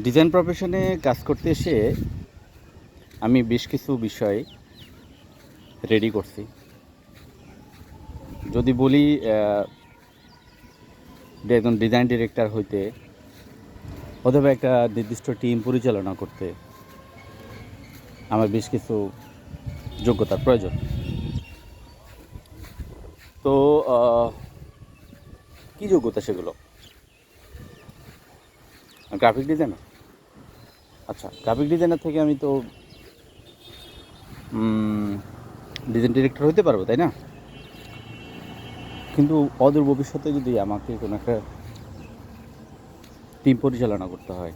Design প্রফেশনে কাজ করতে এসে আমি বেশ কিছু বিষয় রেডি করছি। যদি বলি একজন ডিজাইন ডিরেক্টর হইতে অথবা একটা নির্দিষ্ট টিম পরিচালনা করতে আমার বেশ কিছু যোগ্যতার প্রয়োজন। তো কী যোগ্যতা সেগুলো? Graphic designer. আচ্ছা, গ্রাফিক ডিজাইনার থেকে আমি তো ডিজাইন ডিরেক্টর হতে পারবো, তাই না? কিন্তু অদূর ভবিষ্যতে যদি আমাকে কোনো একটা টিম পরিচালনা করতে হয়,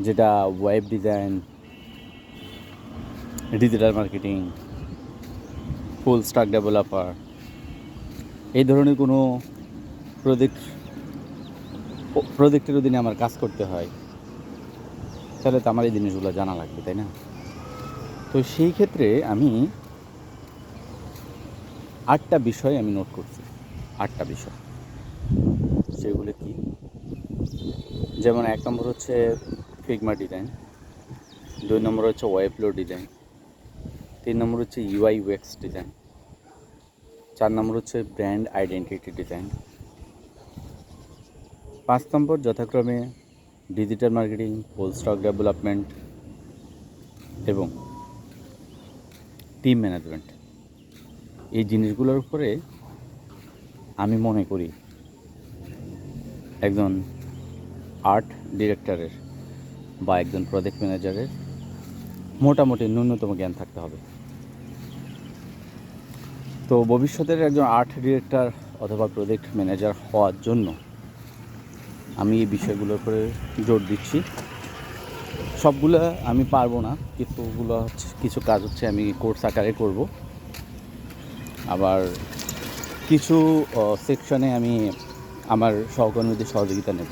যেটা web design, digital marketing, full stack developer, এই ধরনের কোনো প্রজেক্টের অধীনে আমার কাজ করতে হয়, তাহলে তো আমার এই জিনিসগুলো জানা লাগবে, তাই না? তো সেই ক্ষেত্রে আমি 8টা বিষয় আমি নোট করছি। 8টা বিষয়, সেগুলো কি? যেমন 1 নম্বর হচ্ছে ফিগমা ডিজাইন, 2 নম্বর হচ্ছে ওয়েবফ্লো ডিজাইন, 3 নম্বর হচ্ছে ইউআই ইউএক্স ডিজাইন, 4 নম্বর হচ্ছে ব্র্যান্ড আইডেন্টিটি ডিজাইন, 5 নম্বর যথাক্রমে digital marketing, full stack development এবং টিম ম্যানেজমেন্ট। এই জিনিসগুলোর উপরে আমি মনে করি একজন আর্ট ডিরেক্টরের বা একজন প্রজেক্ট ম্যানেজারের মোটামুটি ন্যূনতম জ্ঞান থাকতে হবে। তো ভবিষ্যতের একজন আর্ট ডিরেক্টর অথবা প্রজেক্ট ম্যানেজার হওয়ার জন্য আমি এই বিষয়গুলোর উপরে জোর দিচ্ছি। সবগুলো আমি পারবো না, কিছু কাজ হচ্ছে আমি কোর্স আকারে করব, আবার কিছু সেকশনে আমি আমার সহকর্মীদের সহযোগিতা নেব।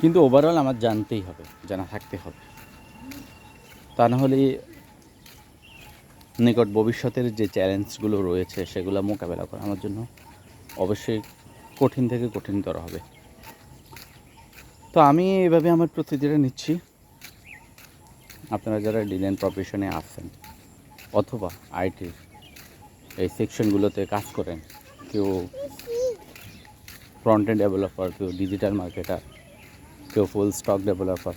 কিন্তু ওভারঅল আমার জানতেই হবে, জানা থাকতে হবে। তা না হলে নিকট ভবিষ্যতের যে চ্যালেঞ্জগুলো রয়েছে সেগুলো মোকাবেলা করা আমার জন্য অবশ্যই কঠিন থেকে কঠিনতর হবে। তো আমি এভাবে আমার প্রস্তুতিটা নিচ্ছি। আপনারা যারা ডিজাইন প্রফেশনে আছেন অথবা আইটির এই সেকশনগুলোতে কাজ করেন, কেউ ফ্রন্ট এন্ড ডেভেলপার, কেউ ডিজিটাল মার্কেটার, কেউ ফুল স্টক ডেভেলপার,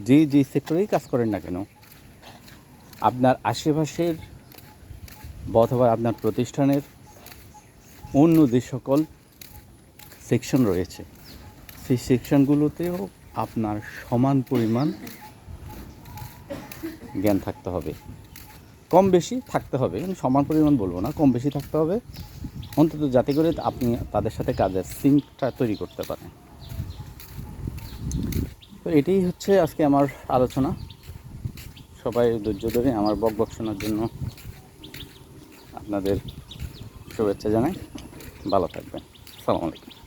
যে সেক্টরেই কাজ করেন না কেন, আপনার আশেপাশের অথবা আপনার প্রতিষ্ঠানের অন্য যে সকল সেকশন রয়েছে সেই সেকশনগুলোতেও আপনার সমান পরিমাণ জ্ঞান থাকতে হবে। কম বেশি থাকতে হবে, আমি সমান পরিমাণ বলবো না, কম বেশি থাকতে হবে অন্তত, যাতে করে আপনি তাদের সাথে কাজের সিঙ্কটা তৈরি করতে পারেন। তো এটাই হচ্ছে আজকে আমার আলোচনা। সবাই ধৈর্য ধরে আমার বকবক শোনার জন্য আপনাদের শুভেচ্ছা জানাই। ভালো থাকবেন। আসসালামু আলাইকুম।